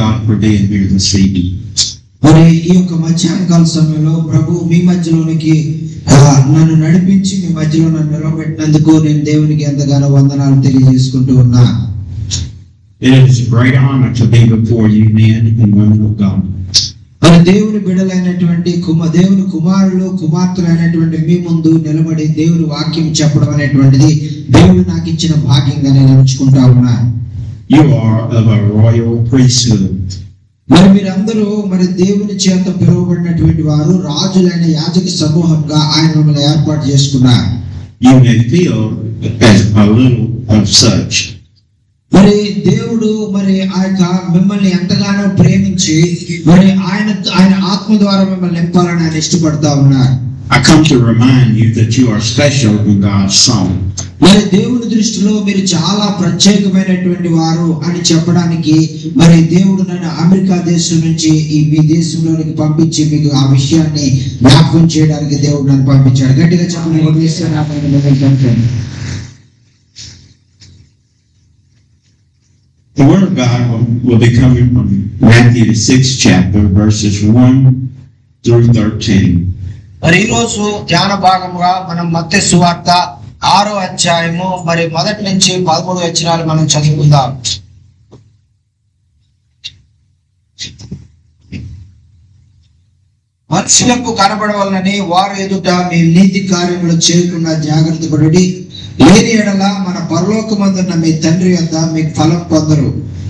God for being here this evening. మరి ఈ యొక్క మధ్యాహ్నకాల సమయంలో ప్రభు మీ మధ్యలోనికి నన్ను నడిపించి మీ మధ్యలో నన్ను నిలబెట్టినందుకు నేను దేవునికి ఎంతగానో వందనాలు తెలియజేసుకుంటూ ఉన్నా. It is a great honor to be before you, men and women of God. మరి దేవుని బిడ్డలైనటువంటి దేవుని కుమారులు కుమార్తెలైనటువంటి మీ ముందు నిలబడి దేవుని వాక్యం చెప్పడం అనేటువంటిది దేవుడు నాకు ఇచ్చిన భాగ్యంగా నేను ఎంచుకుంటా ఉన్నా. You are of a royal priesthood. మరి మీరందరూ మరి దేవుని చేత పిలువబడినటువంటి వారు రాజులైన యాజక సమూహంగా ఆయన మిమ్మల్ని ఏర్పాటు చేసుకున్నారు. You may feel as a little of such. మరి దేవుడు మరి ఆ యొక్క మిమ్మల్ని ఎంతగానో ప్రేమించి మరి ఆయన ఆత్మ ద్వారా మిమ్మల్ని నింపాలని ఆయన ఇష్టపడతా ఉన్నారు. I come to remind you that you are special in God's sight. మరి దేవుని దృష్టిలో మీరు చాలా ప్రత్యేకమైనటువంటి వారు అని చెప్పడానికి మరి దేవుడు నన్ను అమెరికా దేశం నుంచి మీ దేశంలోనికి పంపించి మీకు ఆ విషయాన్ని జ్ఞాపకం చేయడానికి దేవుడు నన్ను పంపించాడు. గట్టిగా చెప్పండి. The word of God will be coming from Matthew the 6th chapter, verses 1 through 13. మరి ఈ రోజు ధ్యాన భాగంగా మనం మత్తయి సువార్త 6వ అధ్యాయము మరి మొదటి నుంచి 13 వచనాలు మనం చదువుకుందాం. మనుషులకు కనబడవలనని వారు ఎదుట మీ నీతి కార్యములు చేయకుండా జాగ్రత్త పడి లేని ఎడల మన పరలోకమందున్న మీ తండ్రి వద్ద మీకు ఫలం పొందరు.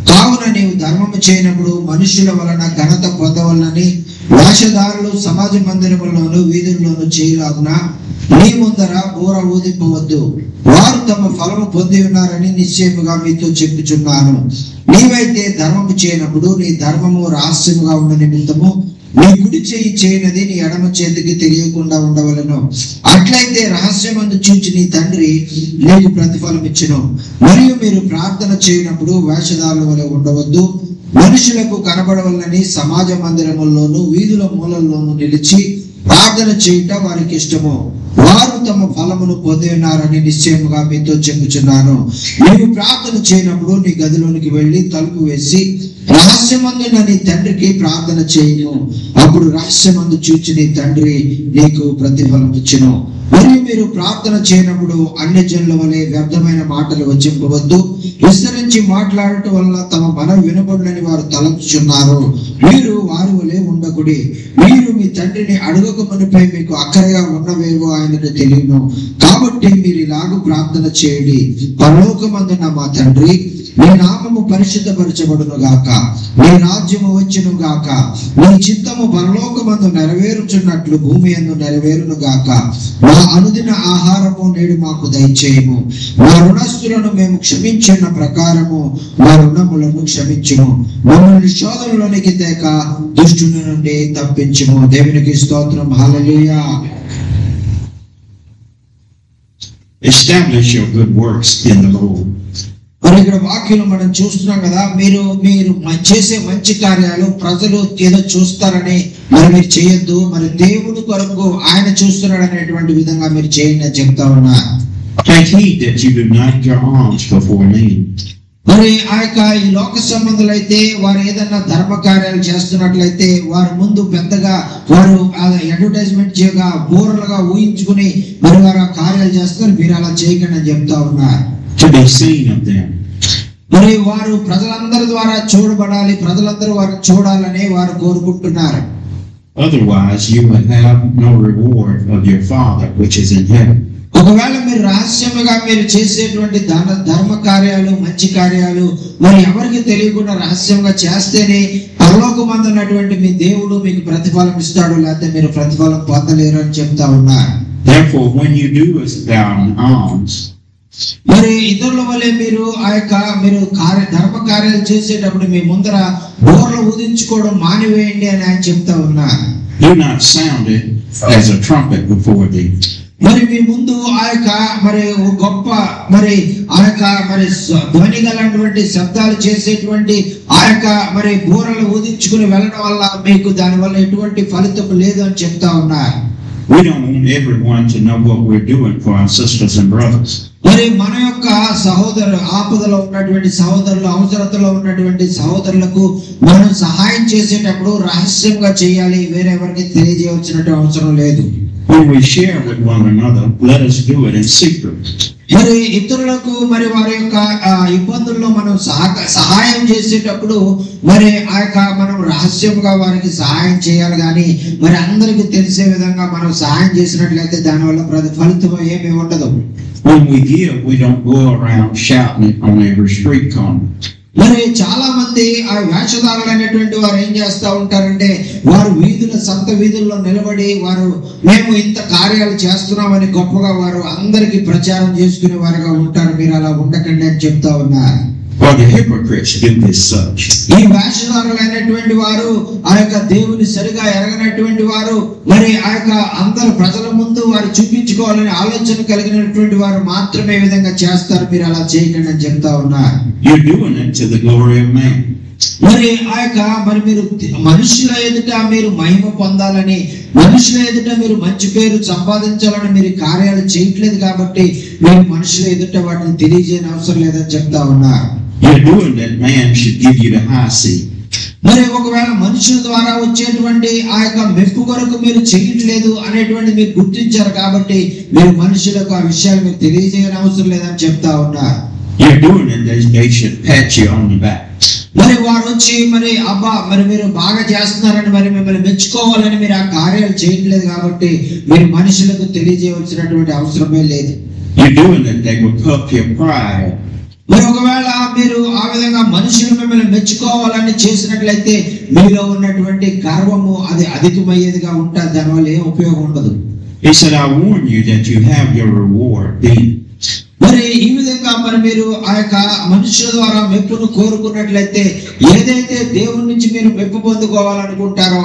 కావున నీవు ధర్మము చేయనప్పుడు మనుషుల వలన ఘనత పొందవలనని వేషధారులు సమాజ మందిరములోను వీధుల్లోను చేయలాగున నీ ముందర బూర ఊదింపవద్దు. వారు తమ ఫలము పొంది ఉన్నారని నిశ్చయముగా మీతో చెప్పుచున్నాను. నీవైతే ధర్మము చేయనప్పుడు నీ ధర్మము రహస్యముగా ఉన్న నిమిత్తము నీ కుడి చేయి చేయనది నీ ఎడమ చేతికి తెలియకుండా ఉండవలను. అట్లయితే రహస్యమందు చూచి నీ తండ్రి నీకు ప్రతిఫలం ఇచ్చును. మరియు మీరు ప్రార్థన చేయనప్పుడు వేషధారుల వలె ఉండవద్దు. మనుషులకు కనబడవలనని సమాజ మందిరముల్లోను వీధుల మూలల్లోనూ నిలిచి ప్రార్థన చేయుట వారికి ఇష్టము. వారు తమ ఫలమును పొంది ఉన్నారని నిశ్చయముగా మీతో చెప్పుచున్నాను. నీవు ప్రార్థన చేయనప్పుడు నీ గదిలోనికి వెళ్లి తలుపు వేసి రహస్యమందున్న నీ తండ్రికి ప్రార్థన చేయను. అప్పుడు రహస్యమందు చూచి నీ తండ్రి నీకు ప్రతిఫలం ఇచ్చును. మరియు మీరు ప్రార్థన చేయనప్పుడు అన్య జనుల వలె వ్యర్థమైన మాటలు వచ్చింపవద్దు. విస్తరించి మాట్లాడటం వల్ల తమ మనవి వినబడునని వారు తలంచుచున్నారు. మీరు వారి వలె ఉండకుడి. మీరు మీ తండ్రిని అడగక మునిపై మీకు అక్కరగా ఉన్నవేవో ఆయనకు తెలియను. కాబట్టి మీరు ఇలాగూ ప్రార్థన చేయండి. పరలోకమందున్న మా తండ్రి, నీ నామము పరిశుద్ధపరచబడును గాక. నీ రాజ్యము వచ్చును గాక. నీ చిత్తము పరలోకమందు నెరవేరుచున్నట్లు భూమి యందు నెరవేరును గాక. మా అనుదిన ఆహారము నేడు మాకు దయచేయము. మా రుణస్తులను మేము క్షమించిన ప్రకారము మా రుణములను క్షమించుము. మమ్మల్ని శోధనలోనికి తేక దుష్టుని నుండి తప్పించుము. దేవునికి స్తోత్రం. హల్లెలూయా. Establish your good works in the Lord. మరి ఇక్కడ వాక్యం మనం చూస్తున్నాం కదా, మీరు చేసే మంచి కార్యాలు ప్రజలు ఏదో చూస్తారని మరి మీరు చేయొద్దు. మరి దేవుడు కొరకు ఆయన చూస్తున్నాడు అనేటువంటి విధంగా మీరు చేయండి అని చెప్తా ఉన్నా. Take heed that you do not your arms before men. మరి ఆ యొక్క ఈ లోక సంబంధులైతే వారు ఏదన్నా ధర్మ కార్యాలు చేస్తున్నట్లయితే వారి ముందు పెద్దగా వారు అడ్వర్టైజ్మెంట్ చేయగా బోర్లుగా ఊహించుకుని మరి వారు ఆ కార్యాలు చేస్తారు. మీరు అలా చేయకండి అని చెప్తా ఉన్నారు. To be seen of them. మరి వారు ప్రజలందరి ద్వారా చూడబడాలి, ప్రజలందరూ వారు చూడాలని వారు కోరుకుంటున్నారు. Otherwise you will have no reward of your Father which is in heaven. ఒకవేళ మీరు రహస్యముగా మీరు చేసేటువంటి ధర్మ కార్యాలు మంచి కార్యాలు మరి ఎవరికి తెలియకుండా రహస్యంగా చేస్తేనే పరలోకమందున్నటువంటి మీ దేవుడు మీకు ప్రతిఫలం ఇస్తాడు, లేకపోతే మీరు ప్రతిఫలం పొందలేరు అని చెప్తా ఉన్నారు. Therefore when you do down alms, మరి ఇతరుల వల్లే మీరు ఆ యొక్క ధర్మ కార్యాలు చేసేటప్పుడు మీ ముందర బోర్లు ఊదించుకోవడం మానివేయండి అని ఆయన చెప్తా ఉన్నారు. Do not sound it as a trumpet before thee. మరి మీ ముందు ఆ యొక్క మరి గొప్ప మరి ఆ యొక్క మరి ధ్వని గలటువంటి శబ్దాలు చేసేటువంటి ఆ యొక్క మరి బోరలు ఊదించుకుని వెళ్ళడం వల్ల మీకు దాని వల్ల ఎటువంటి ఫలితం లేదు అని చెప్తా ఉన్నారు. We don't want everyone to know what we're doing for our sisters and brothers. మరి మన యొక్క ఆపదలో ఉన్నటువంటి సహోదరులు, అవసరతలో ఉన్నటువంటి సహోదరులకు మనం సహాయం చేసేటప్పుడు రహస్యంగా చేయాలి, వేరెవరికి తెలియజేయవలసినటువంటి అవసరం లేదు. When we share with one another, let us do it in secret. మరి ఇతరులకు మరి వారి యొక్క ఇబ్బందుల్లో మనం సహాయం చేసేటప్పుడు మరి మనం రహస్యంగా వారికి సహాయం చేయాలి, కానీ మరి అందరికి తెలిసే విధంగా మనం సహాయం చేసినట్లయితే దానివల్ల ఫలితం ఏమీ ఉండదు. When we give, we don't go around shouting on every street corner. మరి చాలా మంది ఆ వేషధారులు అనేటువంటి వారు ఏం చేస్తూ ఉంటారంటే, వారు సంత వీధుల్లో నిలబడి మేము ఇంత కార్యాలు చేస్తున్నామని గొప్పగా వారు అందరికి ప్రచారం చేసుకునే వారుగా ఉంటారు. మీరు అలా ఉండకండి అని చెప్తా ఉన్నారు. For the hypocrites do this such. ఈ వేషధారులైనటువంటి వారు ఆ యొక్క దేవుని సరిగా ఎరగనటువంటి వారు, మరి ఆ యొక్క అందరు ప్రజల ముందు వారు చూపించుకోవాలని ఆలోచన కలిగినటువంటి వారు మాత్రమే ఈ విధంగా చేస్తారు. మీరు అలా చేయకండి అని చెప్తా ఉన్నారు. You're doing it to the glory of man. మరి మీరు మనుషుల ఎదుట మీరు మహిమ పొందాలని, మనుషుల ఎదుట మీరు మంచి పేరు సంపాదించాలని మీరు కార్యాలు చేయట్లేదు కాబట్టి మీరు మనుషుల ఎదుట వాటిని తెలియజేయని అవసరం లేదని చెప్తా ఉన్నారు. You're doing that man should give you the high seat. మరి ఒకవేళ మనుషుల ద్వారా వచ్చేటువంటి ఆ యొక్క మెప్పు కొరకు మీరు చేయట్లేదు అనేటువంటి మీరు గుర్తించారు కాబట్టి మీరు మనుషులకు ఆ విషయాలు మీరు తెలియజేయని అవసరం లేదని చెప్తా ఉన్నారు. You're doing it that they should pat you on the back. మరి వారు వచ్చి మరి మీరు బాగా చేస్తున్నారని మరి మిమ్మల్ని మెచ్చుకోవాలని మీరు ఆ కార్యాలు చేయట్లేదు కాబట్టి మీరు మనుషులకు తెలియజేయవలసినటువంటి అవసరమే లేదు. You're doing it they will puff your pride. మరి ఒకవేళ మీరు ఆ విధంగా మనుషులు మిమ్మల్ని మెచ్చుకోవాలని చేసినట్లయితే మీలో ఉన్నటువంటి గర్వము అది అధికమయ్యేదిగా ఉంటుంది, దానివల్ల ఏం ఉపయోగం ఉండదు. He said, I warn you that you have your reward then. మరి ఈ విధంగా మరి మీరు ఆ యొక్క మనుషుల ద్వారా మెప్పును కోరుకున్నట్లయితే ఏదైతే దేవుని నుంచి మీరు మెప్పు పొందుకోవాలనుకుంటారో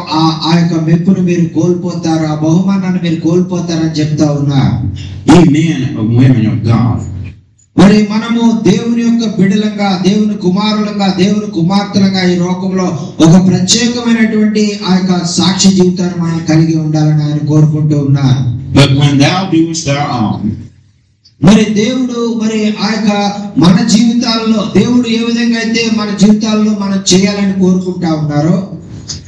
ఆ యొక్క మెప్పును మీరు కోల్పోతారు, ఆ బహుమానాన్ని మీరు కోల్పోతారని చెప్తా ఉన్నా. Ye men and women of God. మరి మనము దేవుని యొక్క బిడ్డలంగా, దేవుని కుమారులంగా, దేవుని కుమార్తెలంగా ఈ లోకంలో ఒక ప్రత్యేకమైనటువంటి ఆ యొక్క సాక్షి జీవితాన్ని మనం కలిగి ఉండాలని ఆయన కోరుకుంటూ ఉన్నారు. But when thou doest thy own, మరి దేవుడు మరి ఆ యొక్క మన జీవితాల్లో దేవుడు ఏ విధంగా అయితే మన జీవితాల్లో మనం చేయాలని కోరుకుంటా ఉన్నారో,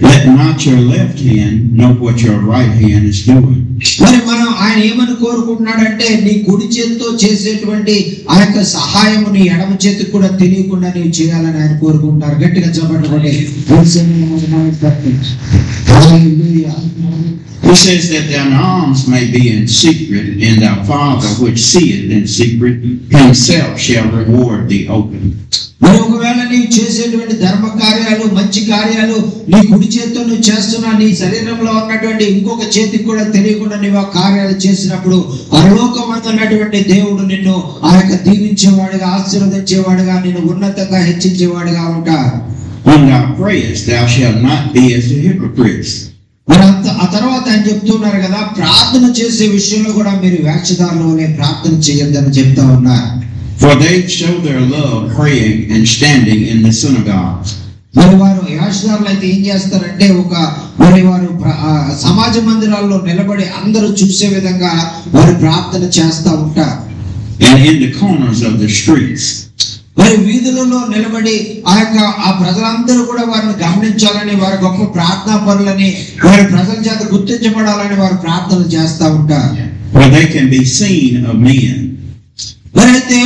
let not your left hand know what your right hand is doing. మరి మనం ఆయన ఏమని కోరుకుంటున్నాడంటే నీ కుడి చేతితో చేసేటువంటి ఆ యొక్క సహాయము నీ ఎడమ చేతికి కూడా తెలియకుండా నీవు చేయాలని ఆయన కోరుకుంటారు. గట్టిగా చెప్పండి. He says that thine alms may be in secret, and thy Father which seeth in secret himself shall reward thee openly. మరి ఒకవేళ నీవు చేసేటువంటి ధర్మ కార్యాలు, మంచి కార్యాలు నీ కుడి చేతితో నువ్వు చేస్తున్నా, నీ శరీరంలో ఉన్నటువంటి ఇంకొక చేతికి కూడా తెలియకుండా నీవు ఆ కార్యాలు చేసినప్పుడు పరలోకమందు ఉన్నటువంటి దేవుడు నిన్ను ఆ యొక్క దీవించేవాడుగా, ఆశీర్వదించేవాడుగా, నిన్ను ఉన్నతంగా హెచ్చించేవాడుగా ఉంటారు. When thou prayest, thou shalt not be as the hypocrites. మరి ఆ తర్వాత ఆయన చెప్తున్నారు కదా, ప్రార్థన చేసే విషయంలో కూడా మీరు వేషధారులనే ప్రార్థన చేయొద్దని చెప్తా ఉన్నారు. For they show their love praying and standing in the synagogues. మరి వారు వేషధారులు అయితే ఏం చేస్తారంటే మరి వారు సమాజ మందిరాల్లో నిలబడి అందరూ చూసే విధంగా వారు ప్రార్థన చేస్తూ ఉంటారు. And in the corners of the streets. మరి వీధులలో నిలబడి ఆ ప్రజలందరూ కూడా వారిని గమనించాలని, వారి గొప్ప ప్రార్థనా పరులని, వారి ప్రజల చేత గుర్తించబడాలని వారు ప్రార్థనలు చేస్తూ ఉంటారు. Where they can be seen of men. మరైతే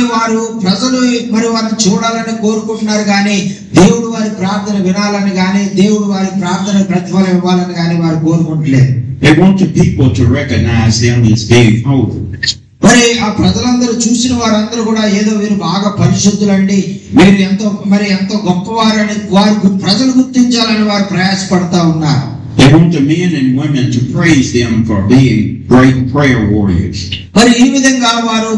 ప్రజలు మరి వారిని చూడాలని కోరుకుంటున్నారు, కానీ దేవుడు వారి ప్రార్థన వినాలని కానీ దేవుడు వారి ప్రార్థన ప్రతిఫలం ఇవ్వాలని కానీ వారు కోరుకుంటలేదు. They want the people to recognize them as being holy. మరి ఆ ప్రజలందరూ చూసిన వారందరూ కూడా ఏదో వీరు బాగా పరిశుద్ధులండి, వీరు ఎంతో గొప్పవారని ప్రజలు గుర్తించాలని వారు ప్రయాసపడతా ఉన్నారు. They want the men and women to praise them for being great prayer warriors. మరి ఈ విధంగా వారు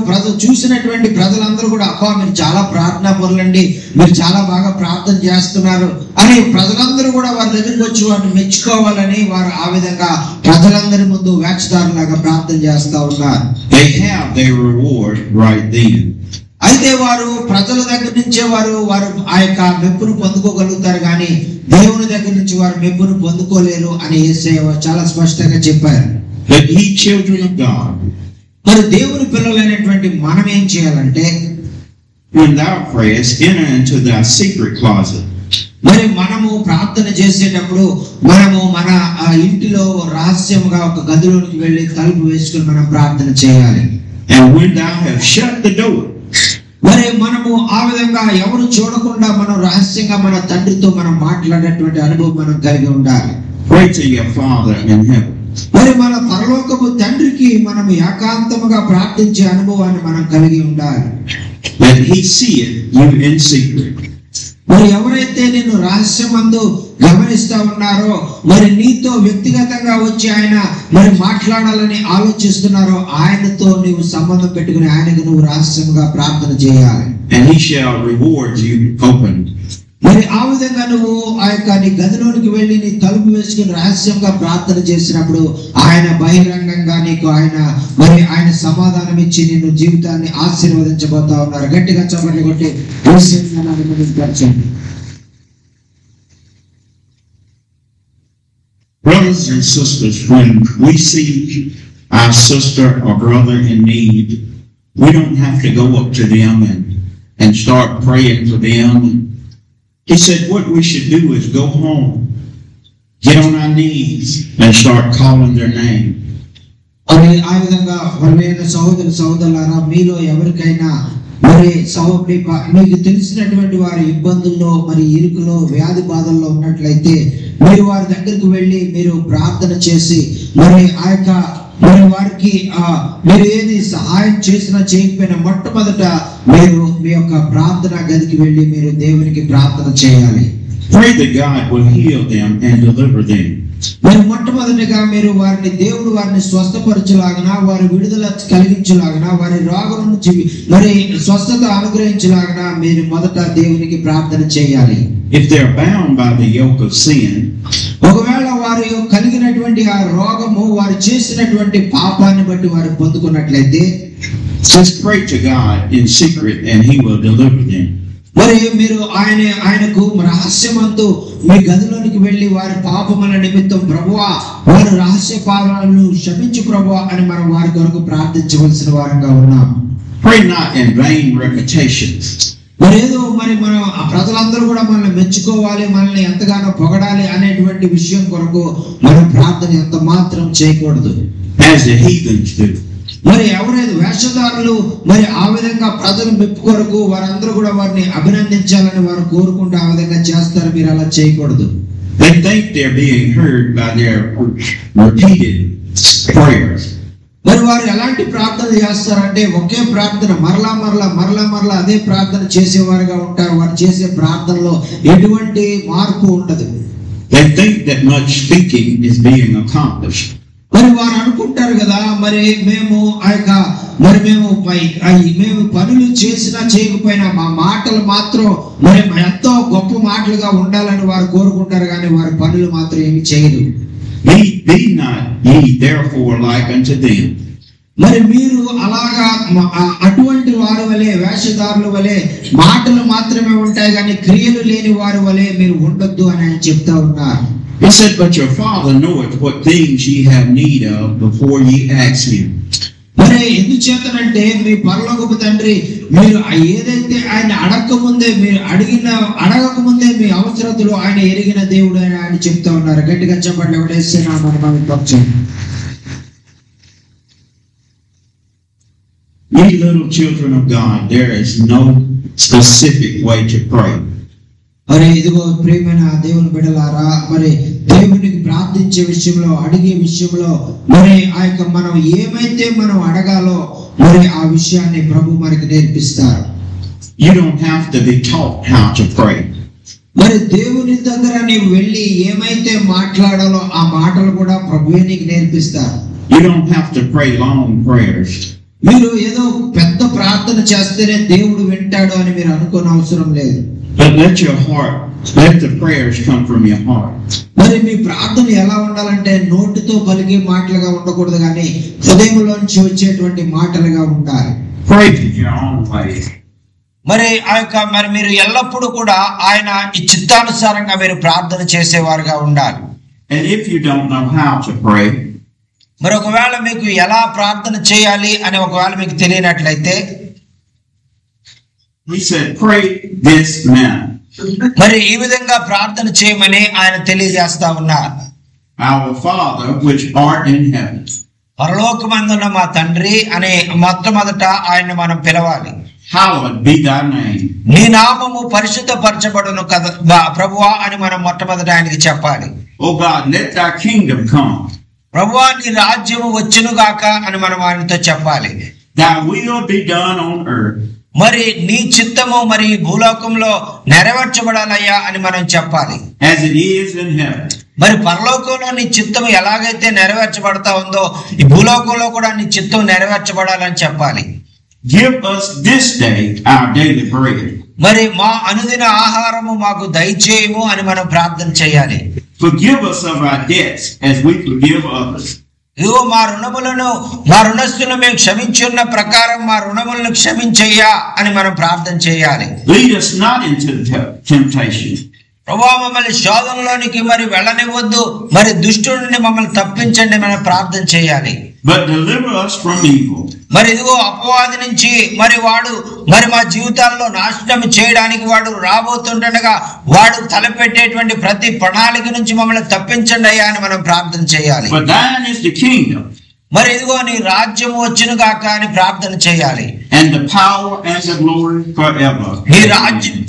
చూసినటువంటి ప్రజలందరూ కూడా అబ్బా మీరు చాలా ప్రార్థనా పరులండి, మీరు చాలా బాగా ప్రార్థన చేస్తున్నారు అని ప్రజలందరూ కూడా వారి దగ్గరికి వచ్చి వారిని మెచ్చుకోవాలని వారు ఆ విధంగా ప్రజలందరి ముందు వేషధారులాగా ప్రార్థన చేస్తా ఉన్నారు. They have their reward right then. అయితే వారు ప్రజల దగ్గర నుంచే వారు ఆ యొక్క మెప్పును పొందుకోగలుగుతారు, కానీ దేవుని దగ్గర నుంచి వారు మెప్పును పొందుకోలేరు అని యేసయ్య చాలా స్పష్టంగా చెప్పారు. But ye children of God, మరి దేవుని పిల్లలైనటువంటి మనం ఏం చేయాలంటే, when thou prayest, enter into thy secret closet. మరి మనము ప్రార్థన చేసేటప్పుడు మనము మన ఇంటిలో రహస్యంగా ఒక గదిలోనికి వెళ్ళి తలుపు వేసుకుని మనం ప్రార్థన చేయాలి. And when thou hast shut the door, మరి మనము ఆ విధంగా ఎవరు చూడకుండా మనం రహస్యంగా మన తండ్రితో మనం మాట్లాడేటువంటి అనుభవం మనం కలిగి ఉండాలి. pray to your Father in heaven. మరి మన పరలోకపు తండ్రికి మనం ఏకాంతముగా ప్రార్థించే అనుభవాన్ని మనం కలిగి ఉండాలి. That he seeth you in secret. మరి ఎవరైతే నిన్ను రహస్యమందు గమనిస్తా ఉన్నారో, మరి నీతో వ్యక్తిగతంగా వచ్చి ఆయన మరి మాట్లాడాలని ఆలోచిస్తున్నారో, ఆయనతో నీవు సంబంధం పెట్టుకుని ఆయనకు నువ్వు రహస్యంగా ప్రార్థన చేయాలి. And he shall reward you openly. మరి ఆ విధంగా నువ్వు ఆ యొక్క నీ గదిలోనికి వెళ్ళి నీ తలుపు వేసుకుని రహస్యంగా ప్రార్థన చేసినప్పుడు ఆయన బహిరంగంగా నీకు ఆయన సమాధానం ఇచ్చి నిన్ను జీవితాన్ని ఆశీర్వదించబోతా ఉన్నారు. గట్టిగా చప్పట్లు కొట్టి Brothers and sisters, when we see our sister or brother in need, we don't have to go up to them and start praying for them. He said what we should do is go home, get on our knees, and start calling their name. మరి ఆ విధంగా సహోదరులారా, మీలో ఎవరికైనా మరి మీకు తెలిసినటువంటి వారి ఇబ్బందుల్లో మరి ఇరుకులో వ్యాధి బాధల్లో ఉన్నట్లయితే మీరు వారి దగ్గరికి వెళ్ళి మీరు ప్రార్థన చేసి మరి మరి వారికి మీరు ఏది సహాయం చేసినా చేయకపోయినా మొట్టమొదట మీరు మీ యొక్క ప్రార్థన గదికి వెళ్ళి మీరు దేవునికి ప్రార్థన చేయాలి. Pray that God will heal them and deliver them. మరి మొట్టమొదటిగా మీరు దేవుడు వారిని స్వస్థపరచులాగన, వారి విడుదల కలిగించులాగన, వారి రోగం నుంచి మరి స్వస్థత అనుగ్రహించులాగన మీరు మొదట దేవునికి ప్రార్థన చేయాలి. If they are bound by the yoke of sin, ఒకవేళ వారు కలిగినటువంటి ఆ రోగము వారు చేసినటువంటి పాపాన్ని బట్టి వారు పొందుకున్నట్లయితే just pray to God in secret and he will deliver them. మరి మీరు ఆయనకు రహస్యమందు మీ గదిలోనికి వెళ్ళి వారి పాపముల నిమిత్తం ప్రభువా వారి రహస్య పాపాలను క్షమించు ప్రభువా అని మనం వారి కొరకు ప్రార్థించవలసిన వారంగా ఉన్నాం. Pray not in vain repetitions. మరి ఏదో మరి మనం ప్రజలందరూ కూడా మనల్ని మెచ్చుకోవాలి, మనల్ని ఎంతగానో పొగడాలి అనేటువంటి విషయం కొరకు మనం ప్రార్థన ఎంత మాత్రం చేయకూడదు. As the heathens do. మరి ఎవరైతే వేషధారులు మరి ఆ విధంగా ప్రజలు మెప్పు కొరకు వారందరూ కూడా వారిని అభినందించాలని వారు కోరుకుంటూ ఆ విధంగా చేస్తారు. మీరు అలా చేయకూడదు. They think they're being heard by their repeated prayers. మరి వారు ఎలాంటి ప్రార్థన చేస్తారంటే ఒకే ప్రార్థన మరలా అదే ప్రార్థన చేసేవారుగా ఉంటారు. వారు చేసే ప్రార్థనలో ఎటువంటి మార్పు ఉండదు. They think that much speaking is being accomplished. మరి వారు అనుకుంటారు కదా, మరి మేము పనులు చేసినా చేయకపోయినా మా మాటలు మాత్రం మరి ఎంతో గొప్ప మాటలుగా ఉండాలని వారు కోరుకుంటారు, కానీ వారి పనులు మాత్రం ఏమి చేయరు. Be not ye therefore like unto them. మరి మీరు అలాగా అటువంటి వారి వలె వేషధారుల వలె మాటలు మాత్రమే ఉంటాయి కానీ క్రియలు లేని వారి వలె మీరు ఉండొద్దు అని ఆయన చెప్తా ఉన్నారు. He said, but your Father knoweth what things ye have need of before ye ask him. మరి ఎందుచేతనంటే మీ పరలోకపు తండ్రి మీరు ఏదైతే ఆయన అడగకముందే మీ అవసరతలు ఆయన ఎరిగిన దేవుడు అని ఆయన చెప్తా ఉన్నారు. గట్టిగా చెప్పండి. Ye little children of God, there is no specific way to pray. మరి ఇదిగో ప్రియమైన దేవుని బిడ్డలారా, మరి దేవునికి ప్రార్థించే విషయంలో అడిగే విషయంలో మరి మనం ఏమైతే మనం అడగాలో మరి ఆ విషయాన్ని ప్రభు మనకి నేర్పిస్తారు. You don't have to be taught how to pray. మరి దేవుని దగ్గర నీవు వెళ్ళి ఏమైతే మాట్లాడాలో ఆ మాటలు కూడా ప్రభువే నీకు నేర్పిస్తారు. You don't have to pray long prayers. మీరు ఏదో పెద్ద ప్రార్థన చేస్తేనే దేవుడు వింటాడు అని మీరు అనుకోని అవసరం లేదు. But let the prayers come from your heart. మరి మీ ప్రార్థన ఎలా ఉండాలంటే నోటితో పలికే మాటలుగా ఉండకూడదు, కానీ హృదయంలోంచి వచ్చేటువంటి మాటలుగా ఉండాలి. Pray in your own way. మరి మరి మీరు ఎల్లప్పుడూ కూడా ఆయన ఈ చిత్తానుసారంగా మీరు ప్రార్థన చేసేవారుగా ఉండాలి. And if you don't know how to pray, మరి ఒకవేళ మీకు ఎలా ప్రార్థన చేయాలి అని ఒకవేళ మీకు తెలియనట్లయితే he said, pray this manner. మరి ఈ విధంగా ప్రార్థన చేయమని ఆయన తెలియజేస్తా ఉన్నారు. Our Father which art in heaven. పరలోకమందున్న మా తండ్రి అనే మొట్టమొదట ఆయన మనం పిలవాలి. Hallowed be thy name. నీ నామము పరిశుద్ధపరచబడును కదా ప్రభువా అని మనం మొట్టమొదట ఆయనకి చెప్పాలి. Oh God, let thy kingdom come. ప్రభువా నీ రాజ్యము వచ్చును గాక అని మనం ఆయనతో చెప్పాలి. Thy will be done on earth. మరి నీ చిత్తము మరి భూలోకంలో నెరవేర్చబడాలయ్యా అని మనం చెప్పాలి. As it is in heaven. మరి పరలోకంలో నీ చిత్తం ఎలాగైతే నెరవేర్చబడతా ఉందో ఈ భూలోకంలో కూడా నీ చిత్తం నెరవేర్చబడాలని చెప్పాలి. Give us this day our daily bread. మరి మా అనుదిన ఆహారము మాకు దయచేయము అని మనం ప్రార్థన చేయాలి. Forgive us of our debts as we forgive others. ఇదిగో మా రుణస్తులను మేము క్షమించున్న ప్రకారం మా రుణములను క్షమించయ్యా అని మనం ప్రార్థన చేయాలి. Lead us not into temptation. ప్రభువా మమ్మల్ని శోధనలోనికి మరి వెళ్ళనివ్వద్దు, మరి దుష్టుడి నుండి మమ్మల్ని తప్పించండి మనం ప్రార్థన చేయాలి. But deliver us from evil. మరి ఇదిగో అపవాది నుంచి మరి వాడు మరి మా జీవితాల్లో నాశనం చేయడానికి వాడు రాబోతుండగా వాడు తలపెట్టేటువంటి ప్రతి ప్రణాళిక నుంచి మమ్మల్ని తప్పించండి అయ్యా అని మనం ప్రార్థన చేయాలి. For thine is the kingdom. మరి ఇదిగో నీ రాజ్యము వచ్చును గాక అని ప్రార్థన చేయాలి. And the power and the glory forever.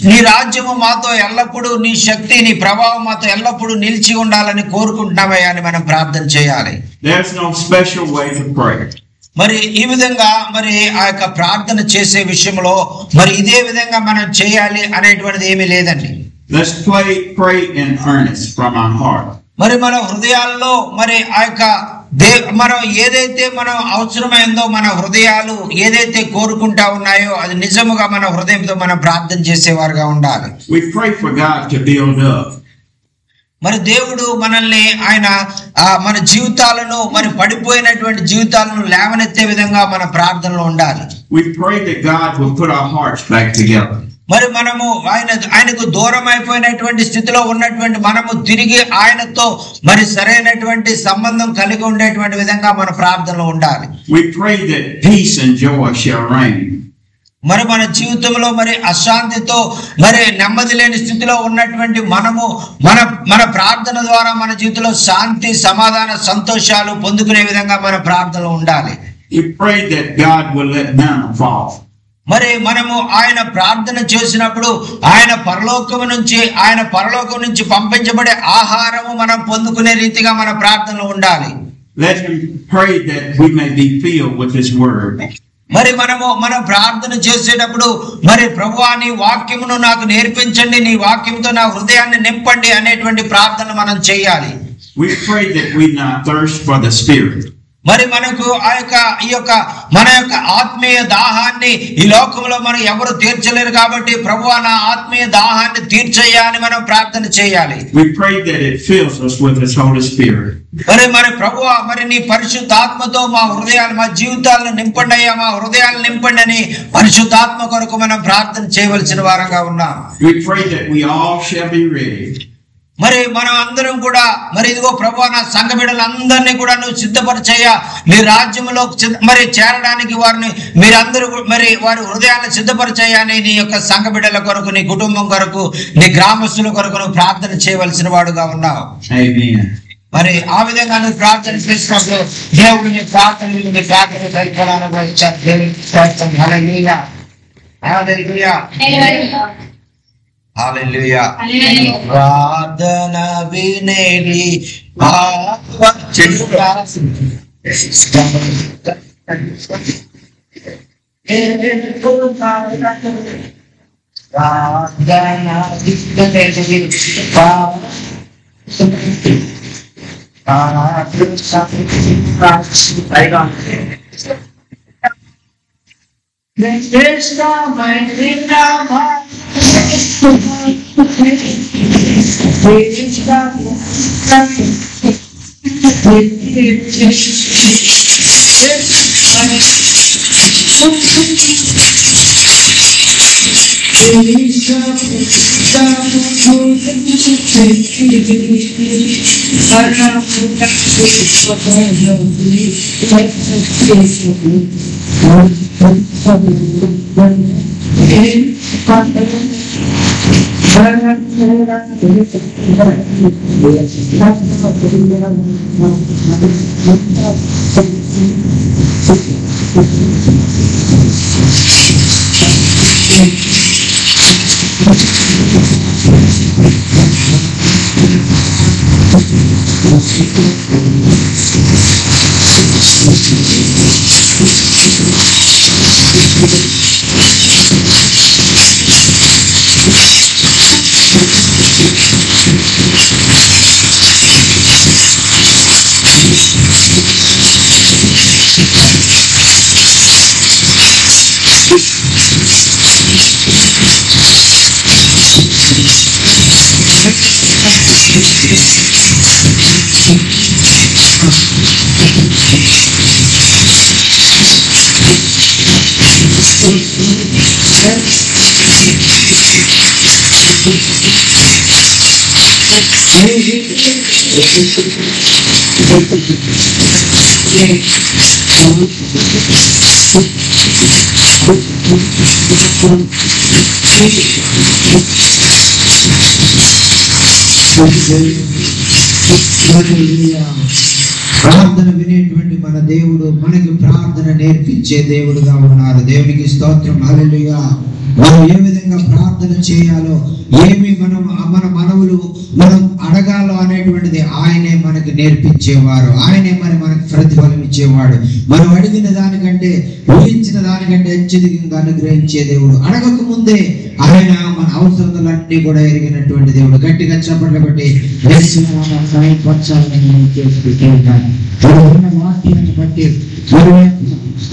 నీ రాజ్యము మాతో ఎల్లప్పుడూ, నీ శక్తి నీ ప్రభావం మాతో ఎల్లప్పుడూ నిలిచి ఉండాలని కోరుకుంటున్నామయ్యా అని మనం ప్రార్థన చేయాలి. There's no special way to pray. మరి ఈ విధంగా మరి ఆ యొక్క ప్రార్థన చేసే విషయంలో మరి ఇదే విధంగా మనం చేయాలి అనేటువంటిది ఏమీ లేదండి. Let's pray in earnest from our heart. మరి మన హృదయాల్లో మరి ఆ యొక్క మనం ఏదైతే మనం అవసరమైందో మన హృదయాలు ఏదైతే కోరుకుంటా ఉన్నాయో అది నిజముగా మన హృదయంతో మనం ప్రార్థన చేసేవారుగా ఉండాలి. We pray for God to build up. మరి దేవుడు మనల్ని ఆయన మన జీవితాలను మరి పడిపోయినటువంటి జీవితాలను లేవనెత్తే విధంగా మన ప్రార్థనలో ఉండాలి. We pray that God will put our hearts back together. మరి మనము ఆయనకు దూరం అయిపోయినటువంటి స్థితిలో ఉన్నటువంటి మనము తిరిగి ఆయనతో మరి సరైనటువంటి సంబంధం కలిగి ఉండేటువంటి విధంగా మన ప్రార్థనలో ఉండాలి. We pray that peace and joy shall reign. మరి మన జీవితంలో మరి అశాంతితో మరి నెమ్మది లేని స్థితిలో ఉన్నటువంటి మనము మన ప్రార్థన ద్వారా మన జీవితంలో శాంతి సమాధాన సంతోషాలు పొందుకునే విధంగా మన ప్రార్థనలో ఉండాలి. We pray that God will let manna fall. మరి మనము ఆయన ప్రార్థన చేసినప్పుడు ఆయన పరలోకం నుంచి పంపించబడే ఆహారము మనం పొందుకునే రీతిగా మన ప్రార్థనలో ఉండాలి. Let him pray that we may be filled with his word. మరి మనం ప్రార్థన చేసేటప్పుడు మరి ప్రభువా నీ వాక్యమును నాకు నేర్పించండి, నీ వాక్యంతో నా హృదయాన్ని నింపండి అనేటువంటి ప్రార్థన మనం చేయాలి. We pray that we not thirst for the Spirit. మరి మనకు మన యొక్క ఆత్మీయ దాహాన్ని ఈ లోకంలో మనం ఎవరు తీర్చలేరు కాబట్టి ప్రభువా నా ఆత్మీయ దాహాన్ని తీర్చయ్యా అని మనం ప్రార్థన చేయాలి. We pray that it fills us with his Holy Spirit. మరి ప్రభువా మరి నీ పరిశుద్ధాత్మతో మా జీవితాలను నింపండి అయ్యా, మా హృదయాలను నింపండి అని పరిశుద్ధాత్మ కొరకు మనం ప్రార్థన చేయవలసిన వారంగా ఉన్నాం. We pray that we all shall be ready. మరి మనం అందరం కూడా మరి ఇదిగో ప్రభువా నా సంఘ బిడ్డలందరినీ కూడా నువ్వు సిద్ధపరచయ్యా, నీ రాజ్యంలో మరి చేరడానికి వారిని మీరందరూ మరి వారి హృదయాన్ని సిద్ధపరచయ్యా అని నీ యొక్క సంఘ బిడ్డల కొరకు, నీ కుటుంబం కొరకు, నీ గ్రామస్తుల కొరకు నువ్వు ప్రార్థన చేయవలసిన వాడుగా ఉన్నావు. మరి ఆ విధంగా నువ్వు ప్రార్థన చేసినప్పుడు దేవుడు నీ ప్రార్థన హల్లెలూయా. ప్రార్థన వినేది ప్రార్థన వినేటువంటి మన దేవుడు మనకి ప్రార్థన నేర్పించే దేవుడుగా ఉన్నారు. దేవునికి స్తోత్రం. హల్లెలూయా. మనం ఏ విధంగా ప్రార్థన చేయాలో, ఏమి మన మనవులు మనం అడగాలో అనేటువంటిది ఆయనే మనకి నేర్పించేవారు. ఆయనే మనకి ప్రతిఫలం ఇచ్చేవాడు. మనం అడిగిన దానికంటే, ఊహించిన దానికంటే అత్యధికంగా అనుగ్రహించే దేవుడు. అడగక ముందే ఆయన మన అవసరతలన్నీ కూడా ఎరిగినటువంటి దేవుడు. గట్టిగా చప్పట్లు కొట్టి వాక్యాన్ని బట్టి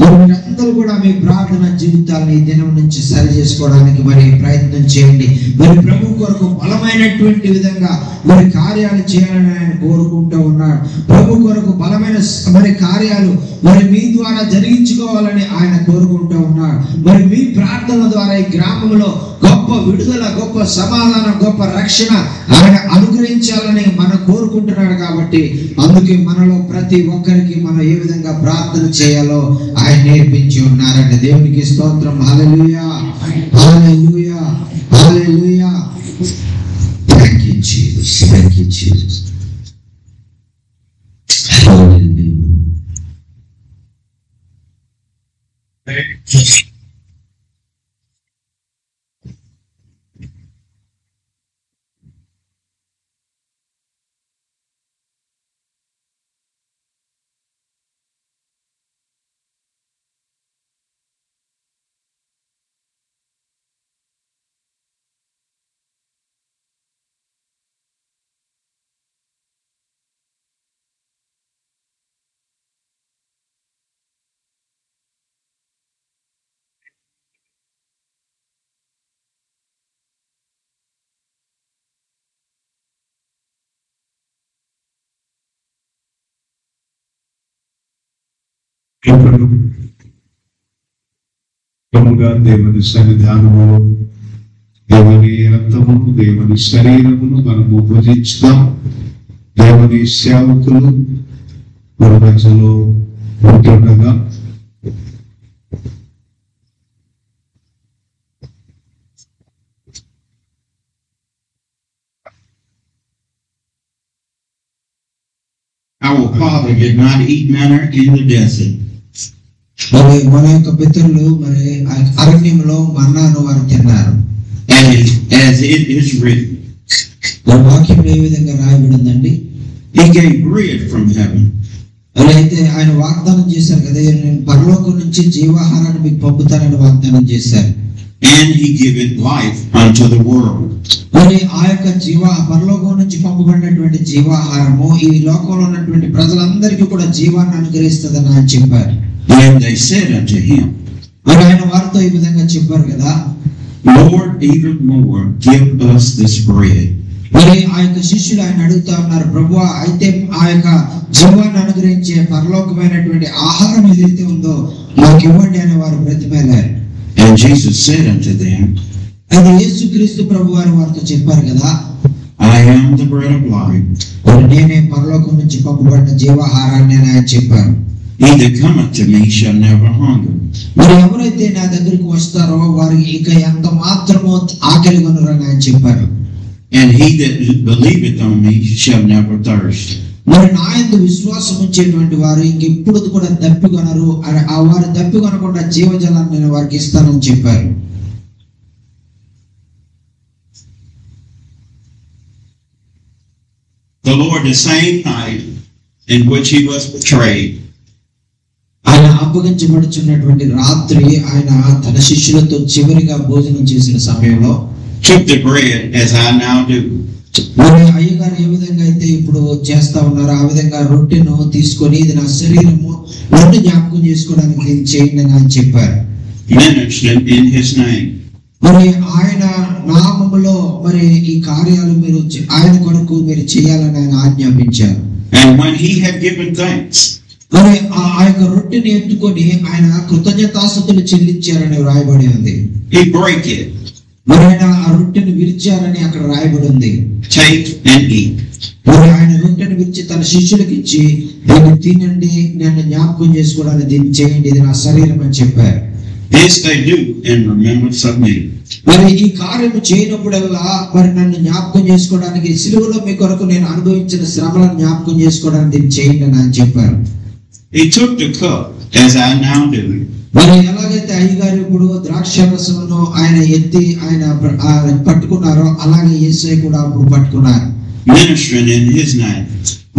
మీరందరూ కూడా మీ ప్రార్థన జీవితాలను ఈ దినం నుంచి సరి చేసుకోవడానికి మరి ప్రయత్నం చేయండి. మరి ప్రభు కొరకు బలమైనటువంటి విధంగా మరి కార్యాలు చేయాలని ఆయన కోరుకుంటూ ఉన్నాడు. ప్రభు కొరకు బలమైన మరి కార్యాలు మరి మీ ద్వారా జరిగించుకోవాలని ఆయన కోరుకుంటూ ఉన్నాడు. మరి మీ ప్రార్థన ద్వారా ఈ గ్రామంలో గొప్ప విడుదల, గొప్ప సమాధానం, గొప్ప రక్షణ ఆయన అనుగ్రహించాలని మనం కోరుకుంటున్నాడు. కాబట్టి అందుకే మనలో ప్రతి ఒక్కరికి మనం ఏ విధంగా ప్రార్థన చేయాలో ఆయన నేర్పించి ఉన్నారండి. దేవునికి స్తోత్రం. Hallelujah, hallelujah, hallelujah. Thank you Jesus, thank you Jesus. Hallelujah. దేవుని సన్నిధానములో దేవుని రక్తము, దేవుని శరీరమును మనము భుజించుదాం. దేవుని సేవకులు మన మధ్యలో ఉంటుండగా Our father did not eat manna in the desert. మరి మన యొక్క పితరులు మరి అరణ్యంలో మన్నాను వారు తిన్నారు. As it is written. వాక్యంలో ఏ విధంగా రాయబడిందండి? He gave bread from heaven. అయితే ఆయన వాగ్దానం చేశారు కదా, నేను పరలోకం నుంచి జీవాహారాన్ని మీకు పంపుతానని వాగ్దానం చేశారు. And he giveth life unto the world. మరి ఆ యొక్క పరలోకం నుంచి పంపబడినటువంటి జీవాహారము ఈ లోకంలో ఉన్నటువంటి ప్రజలందరికీ కూడా జీవాన్ని అనుగ్రహిస్తుందని ఆయన చెప్పారు. And they said unto him, మరి ఆయన వారితో ఈ విధంగా చెప్పారు కదా, Lord, even more, give us this bread. మరి ఆ యొక్క శిష్యులు ఆయన అడుగుతా ఉన్నారు, ప్రభువా అయితే ఆ యొక్క జీవాన్ని అనుగ్రహించే పరలోకమైనటువంటి ఆహారం ఏదైతే ఉందో మాకు ఇవ్వండి అని వారు బ్రతిమాలారు. And Jesus said unto them, అది యేసుక్రీస్తు ప్రభువారు వారితో చెప్పారు కదా, I am the bread of life. నేనే పరలోకం నుంచి పంపబడిన జీవాహారాన్ని అని ఆయన చెప్పారు. He that cometh to me shall never hunger. మరి ఎవరైతే నా దగ్గరికి వస్తారో వారికి ఇక ఎంత మాత్రమో ఆకలి కొనరని ఆయన చెప్పారు. And he that believeth on me shall never thirst. మరి నా యందు విశ్వాసం ఉంచేటువంటి వారు ఇంకెప్పుడు కూడా దప్పికొనరు, ఆ వారు దప్పికొనకుండా జీవజలాన్ని నేను వారికి ఇస్తానని చెప్పారు. The Lord, the same night in which he was betrayed, ఆయన అప్పగించబడుచున్నటువంటి రాత్రి ఆయన తన శిష్యులతో చివరిగా భోజనం చేసిన సమయంలో took the bread as I now do. మరి అయ్యగారు ఏ విధంగా అయితే ఇప్పుడు చేస్తా ఉన్నారో ఆ విధంగా రొట్టెను తీసుకొని ఇది నా శరీరము, నన్ను జ్ఞాపకం చేసుకోవడానికి దీన్ని చేయండి అని ఆయన చెప్పారు. Ministering in his name. మరి ఆయన నామములో మరి ఈ కార్యాలు మీరు ఆయన కొరకు మీరు చేయాలని ఆయన ఆజ్ఞాపించారు. And when he had given thanks, మరి ఆ యొక్క రొట్టెని ఎత్తుకొని ఆయన కృతజ్ఞతాస్తుతులు చెల్లించారని రాయబడి ఉంది. he brake it. మరి ఆయన ఆ రొట్టెను విరిచారని అక్కడ రాయబడి ఉంది. Take and eat. మరి ఆయన రొట్టెను విరిచి తన శిష్యులకు ఇచ్చి దీన్ని తినండి, నన్ను జ్ఞాపకం చేసుకోవడానికి దీన్ని చేయండి, ఇది నా శరీరం అని చెప్పారు. This they do in remembrance of me. మరి ఈ కార్యము చేయనప్పుడల్లా మరి నన్ను జ్ఞాపకం చేసుకోవడానికి, సిలువలో మీ కొరకు నేను అనుభవించిన శ్రమలను జ్ఞాపకం చేసుకోవడానికి దీన్ని చేయండి అని ఆయన చెప్పారు. He took the cup as I now do. మరి ఎలాగైతే అయ్యగారు ఇప్పుడు ద్రాక్ష రసమును ఆయన ఎత్తి ఆయన పట్టుకున్నారో అలాగే యేసయ్య కూడా అప్పుడు పట్టుకున్నారు. Ministering in his name.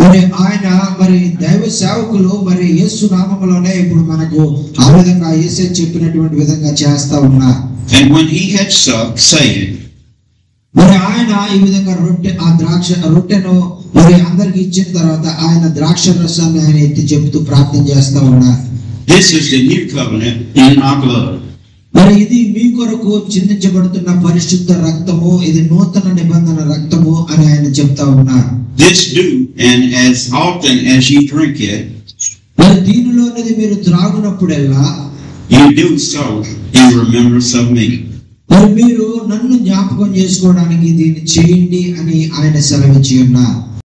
మరి ఆయన మరి దైవ సేవకులు మరి యేసు నామములోనే ఇప్పుడు మనకు ఆ విధంగా యేసయ్య చెప్పినటువంటి విధంగా చేస్తా ఉన్నారు. And when he had supped, saying, మరి ఆయన ఈ విధంగా రొట్టెను మరి అందరికి ఇచ్చిన తర్వాత ఆయన ద్రాక్ష రసాన్ని ఆయన ఎత్తి చెబుతూ ప్రార్థన చేస్తా ఉన్నారు. This is the new covenant in my blood. మరి ఇది మీ కొరకు చిందించబడుతున్న పరిశుద్ధ రక్తము, ఇది నూతన నిబంధన రక్తము అని ఆయన చెప్తా ఉన్నారు. This do, and as often as ye drink it, మరి దీనిలోనిది మీరు త్రాగునప్పుడల్లా you do so in remembrance of me. మరి మీరు నన్ను జ్ఞాపకం చేసుకోవడానికి దీన్ని చేయండి అని ఆయన సెలవిచ్చి ఉన్నారు.